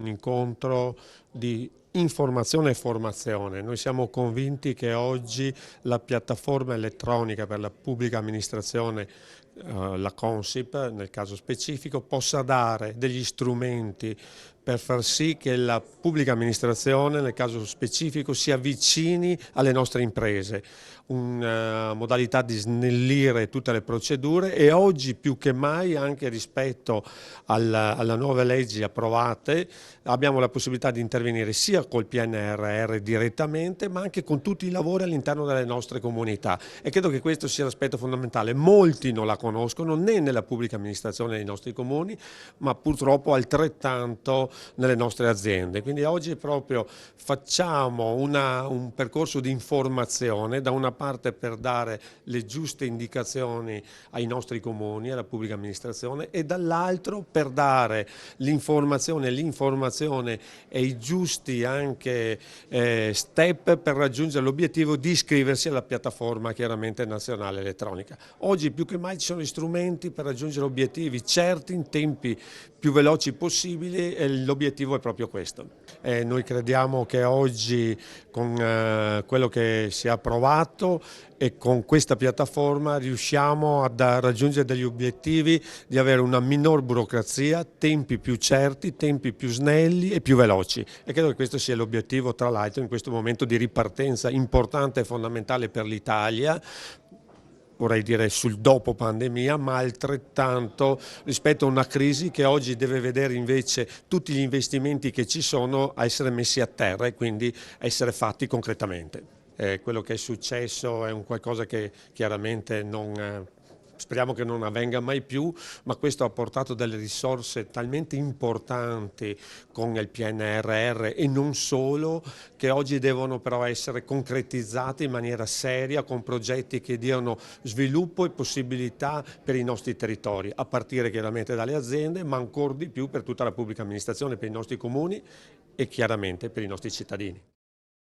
Un incontro di informazione e formazione. Noi siamo convinti che oggi la piattaforma elettronica per la pubblica amministrazione, la Consip nel caso specifico, possa dare degli strumenti per far sì che la pubblica amministrazione, nel caso specifico, si avvicini alle nostre imprese. Una modalità di snellire tutte le procedure e oggi più che mai, anche rispetto alle nuove leggi approvate, abbiamo la possibilità di intervenire sia col PNRR direttamente, ma anche con tutti i lavori all'interno delle nostre comunità. E credo che questo sia l'aspetto fondamentale. Molti non la conoscono né nella pubblica amministrazione dei nostri comuni, ma purtroppo altrettanto nelle nostre aziende. Quindi oggi proprio facciamo un percorso di informazione, da una parte per dare le giuste indicazioni ai nostri comuni, alla pubblica amministrazione, e dall'altro per dare l'informazione e i giusti anche step per raggiungere l'obiettivo di iscriversi alla piattaforma chiaramente nazionale elettronica. Oggi più che mai ci sono gli strumenti per raggiungere obiettivi certi in tempi più veloci possibili e l'obiettivo è proprio questo. Noi crediamo che oggi con quello che si è approvato e con questa piattaforma riusciamo a raggiungere degli obiettivi di avere una minor burocrazia, tempi più certi, tempi più snelli e più veloci, e credo che questo sia l'obiettivo, tra l'altro, in questo momento di ripartenza importante e fondamentale per l'Italia, vorrei dire sul dopo pandemia, ma altrettanto rispetto a una crisi che oggi deve vedere invece tutti gli investimenti che ci sono a essere messi a terra e quindi essere fatti concretamente. Quello che è successo è un qualcosa che chiaramente speriamo che non avvenga mai più, ma questo ha portato delle risorse talmente importanti con il PNRR e non solo, che oggi devono però essere concretizzate in maniera seria con progetti che diano sviluppo e possibilità per i nostri territori, a partire chiaramente dalle aziende, ma ancora di più per tutta la pubblica amministrazione, per i nostri comuni e chiaramente per i nostri cittadini.